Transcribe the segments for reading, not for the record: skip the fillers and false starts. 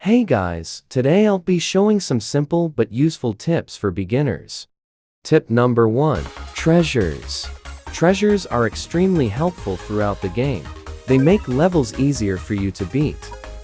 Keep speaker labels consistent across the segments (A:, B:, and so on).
A: Hey guys, today I'll be showing some simple but useful tips for beginners. Tip number 1. Treasures. Treasures are extremely helpful throughout the game. They make levels easier for you to beat.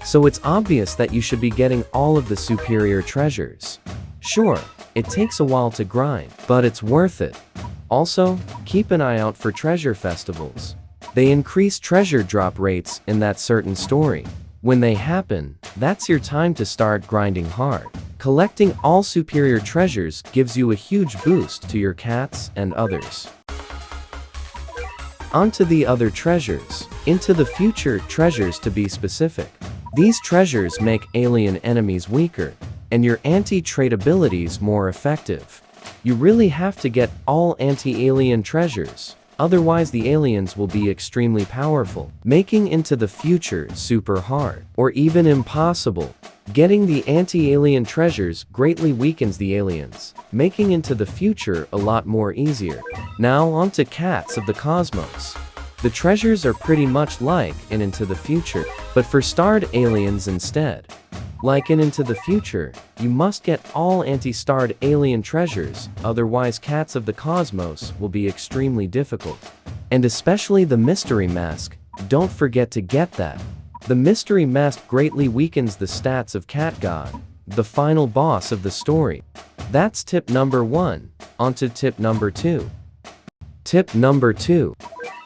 A: So it's obvious that you should be getting all of the superior treasures. Sure, it takes a while to grind, but it's worth it. Also, keep an eye out for treasure festivals. They increase treasure drop rates in that certain story. When they happen, that's your time to start grinding hard. Collecting all superior treasures gives you a huge boost to your cats and others. Onto the other treasures. Into the future treasures to be specific. These treasures make alien enemies weaker, and your anti-trait abilities more effective. You really have to get all anti-alien treasures. Otherwise the aliens will be extremely powerful, making into the future super hard, or even impossible. Getting the anti-alien treasures greatly weakens the aliens, making into the future a lot more easier. Now onto Cats of the Cosmos. The treasures are pretty much like in Into the Future, but for starred aliens instead. Like in Into the Future, you must get all anti-starred alien treasures, otherwise Cats of the Cosmos will be extremely difficult. And especially the Mystery Mask, don't forget to get that. The Mystery Mask greatly weakens the stats of Cat God, the final boss of the story. That's tip number 1. Onto tip number 2. Tip number 2.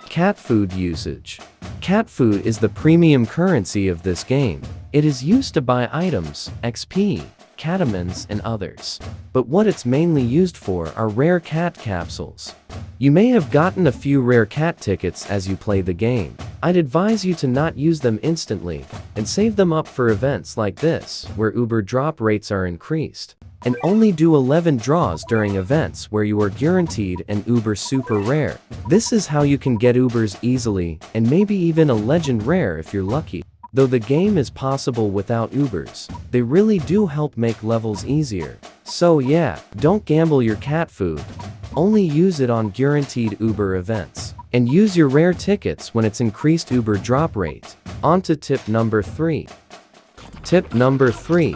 A: Cat food usage. Cat food is the premium currency of this game. It is used to buy items, XP, catamins, and others. But what it's mainly used for are rare cat capsules. You may have gotten a few rare cat tickets as you play the game. I'd advise you to not use them instantly, and save them up for events like this, where Uber drop rates are increased. And only do 11 draws during events where you are guaranteed an Uber super rare. This is how you can get Ubers easily, and maybe even a legend rare if you're lucky. Though the game is possible without Ubers, they really do help make levels easier. So yeah, don't gamble your cat food. Only use it on guaranteed Uber events. And use your rare tickets when it's increased Uber drop rate. On to tip number 3. Tip number 3.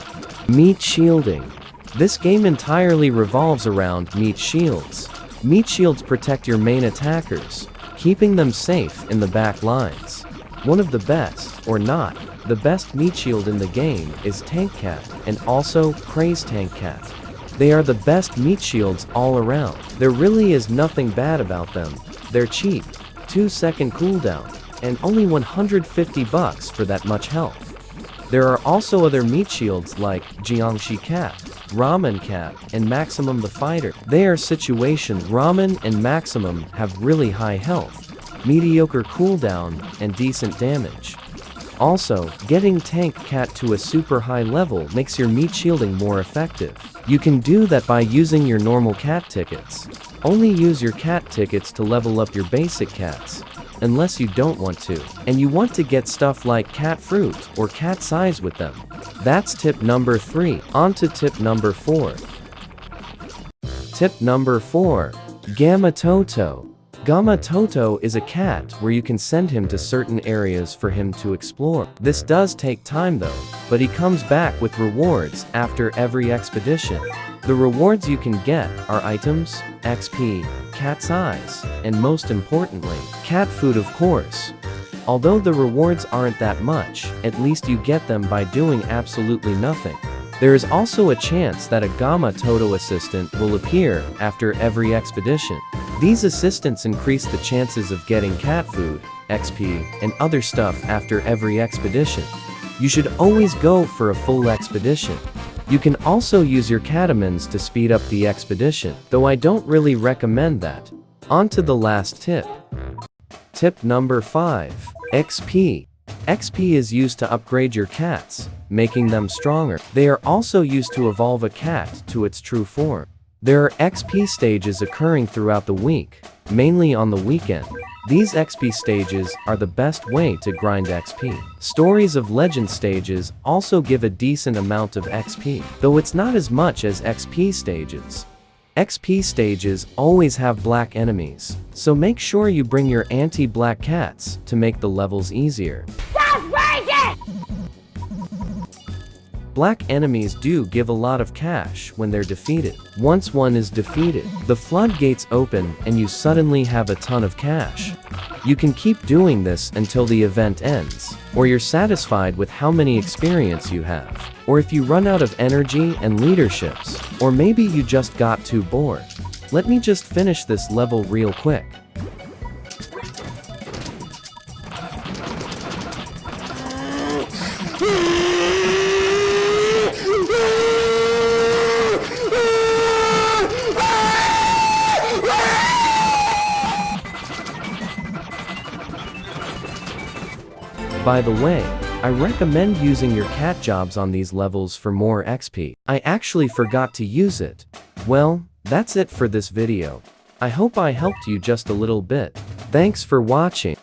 A: Meat shielding. This game entirely revolves around meat shields. Meat shields protect your main attackers, keeping them safe in the back lines. One of the best, or not, the best meat shield in the game is Tank Cat, and also Craze Tank Cat. They are the best meat shields all around. There really is nothing bad about them. They're cheap, 2-second cooldown, and only $150 for that much health. There are also other meat shields like Jiangxi Cat, Ramen Cat, and Maximum the Fighter. They are situation. Ramen and Maximum have really high health, mediocre cooldown, and decent damage. Also, getting Tank Cat to a super high level makes your meat shielding more effective. You can do that by using your normal cat tickets. Only use your cat tickets to level up your basic cats, unless you don't want to, and you want to get stuff like cat fruit or cat size with them. That's tip number 3. On to tip number 4. Tip number 4. Gamma Toto. Gamma Toto is a cat where you can send him to certain areas for him to explore. This does take time though, but he comes back with rewards after every expedition. The rewards you can get are items, XP, cat's eyes, and most importantly, cat food of course. Although the rewards aren't that much, at least you get them by doing absolutely nothing. There is also a chance that a Gamma Toto assistant will appear after every expedition. These assistants increase the chances of getting cat food, XP, and other stuff after every expedition. You should always go for a full expedition. You can also use your catamins to speed up the expedition, though I don't really recommend that. On to the last tip. Tip number 5. XP. XP is used to upgrade your cats, making them stronger. They are also used to evolve a cat to its true form. There are XP stages occurring throughout the week, mainly on the weekend. These XP stages are the best way to grind XP. Stories of Legend stages also give a decent amount of XP, though it's not as much as XP stages. XP stages always have black enemies, so make sure you bring your anti-black cats to make the levels easier. black enemies do give a lot of cash when they're defeated. Once one is defeated, the floodgates open and you suddenly have a ton of cash. You can keep doing this until the event ends, or you're satisfied with how many experience you have, or if you run out of energy and leaderships, or maybe you just got too bored. Let me just finish this level real quick. By the way, I recommend using your cat jobs on these levels for more XP. I actually forgot to use it. Well, that's it for this video. I hope I helped you just a little bit. Thanks for watching.